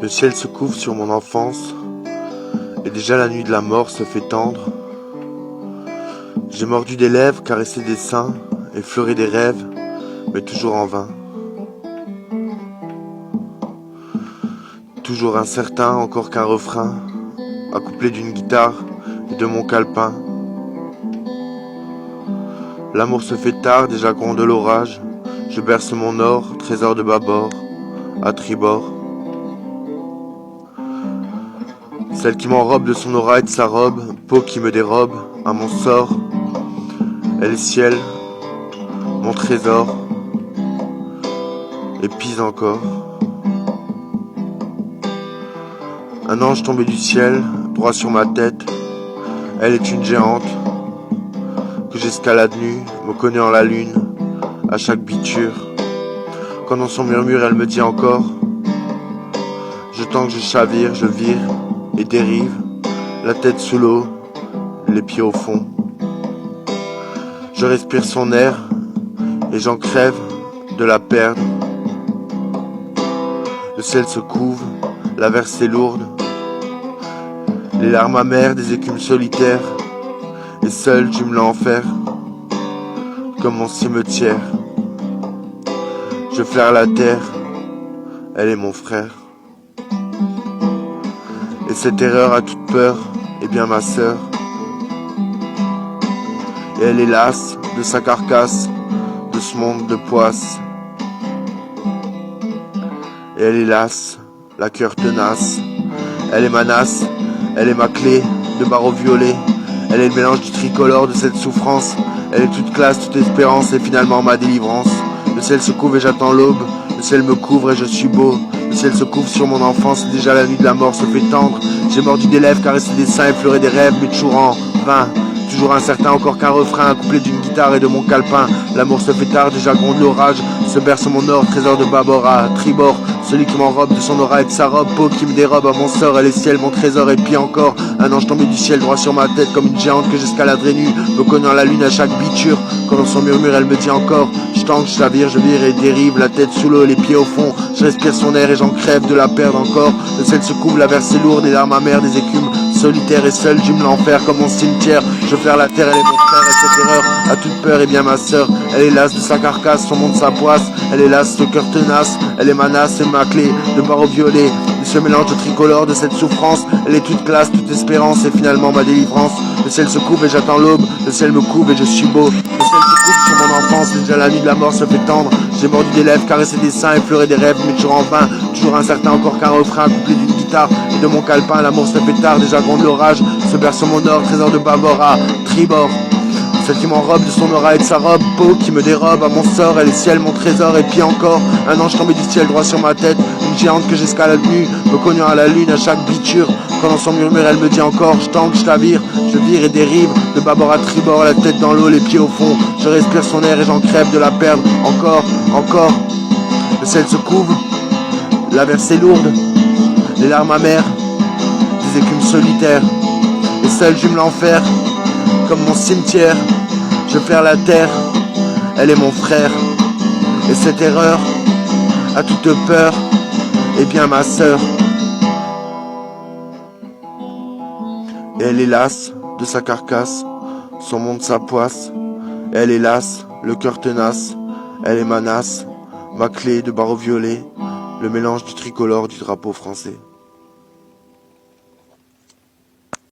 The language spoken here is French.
Le ciel se couvre sur mon enfance, et déjà la nuit de la mort se fait tendre. J'ai mordu des lèvres, caressé des seins, effleuré des rêves, mais toujours en vain. Toujours incertain, encore qu'un refrain, accouplé d'une guitare et de mon calepin. L'amour se fait tard, déjà gronde l'orage. Je berce mon or, trésor de bâbord, à tribord. Celle qui m'enrobe de son aura et de sa robe, peau qui me dérobe à mon sort. Elle est ciel, mon trésor, et pis encore. Un ange tombé du ciel, droit sur ma tête. Elle est une géante que j'escalade nue, me connaît en la lune, à chaque biture. Quand dans son murmure elle me dit encore, je tends que je chavire, je vire et dérive, la tête sous l'eau, les pieds au fond. Je respire son air et j'en crève de la perdre. Le ciel se couvre, la versée lourde, les larmes amères des écumes solitaires, et seul tu me l'enfer, comme mon cimetière. Je flaire la terre, elle est mon frère. Et cette erreur a toute peur, est bien ma sœur. Et elle est lasse de sa carcasse, de ce monde de poisse. Et elle est lasse, la cœur tenace. Elle est ma nasse, elle est ma clé de barreau violet. Elle est le mélange du tricolore de cette souffrance. Elle est toute classe, toute espérance et finalement ma délivrance. Le ciel se couvre et j'attends l'aube. Le ciel me couvre et je suis beau. Le ciel se couvre sur mon enfance et déjà la nuit de la mort se fait tendre. J'ai mordu des lèvres, caressé des seins, effleuré des rêves, mais toujours en vain. Toujours incertain, encore qu'un refrain, accouplé d'une guitare et de mon calepin. L'amour se fait tard, déjà gronde l'orage. Se berce mon or, trésor de bâbord à tribord. Celui qui m'enrobe de son aura et de sa robe, peau qui me dérobe à mon sort. Elle est ciel, mon trésor, et puis encore un ange tombé du ciel droit sur ma tête, comme une géante que j'escaladerai nue, me connaissant la lune à chaque biture. Quand dans son murmure elle me dit encore, je tangue, je chavire, je vire et dérive, la tête sous l'eau, les pieds au fond. Je respire son air et j'en crève de la perdre encore. Le ciel se couvre, la versée lourde, des larmes amères, des écumes solitaires, et seul j'hume l'enfer comme mon cimetière. Je flaire la terre, elle est mon frère, et cette erreur a toute peur, et bien ma sœur. Elle est lasse de sa carcasse, son monde sa poisse. Elle est lasse, ce cœur tenace. Elle est ma nasse et ma clé de barreau violet. Ce mélange de tricolore de cette souffrance. Elle est toute classe, toute espérance et finalement ma délivrance. Le ciel se couvre et j'attends l'aube. Le ciel me couvre et je suis beau. Le ciel se couvre sur mon enfance, déjà la nuit de la mort se fait tendre. J'ai mordu des lèvres, caressé des seins, effleuré des rêves, mais toujours en vain. Toujours incertain, encore qu'un refrain accouplé d'une guitare et de mon calepin. L'amour se fait tard, déjà gronde l'orage. Se berce mon or, trésor de bâbord à tribord. Celle qui m'enrobe de son aura et de sa robe, peau qui me dérobe à mon sort. Elle est ciel, mon trésor, et puis encore un ange tombé du ciel droit sur ma tête. Une géante que j'escalade nue, me cognant à la lune à chaque biture. Quand dans son murmure elle me dit encore, je tangue, je chavire, je vire et dérive, de bâbord à tribord, la tête dans l'eau, les pieds au fond. Je respire son air et j'en crève de la perdre. Encore, encore. Le ciel se couvre, la versée lourde, les larmes amères, des écumes solitaires. Et seul j'hume l'enfer, comme mon cimetière. Je flaire la terre, elle est mon frère. Et cette erreur a toute peur, et bien ma sœur. Et elle est lasse de sa carcasse, son monde sa poisse. Et elle est lasse, le cœur tenace. Elle est ma nasse, ma clé de barreau violet, le mélange du tricolore du drapeau français.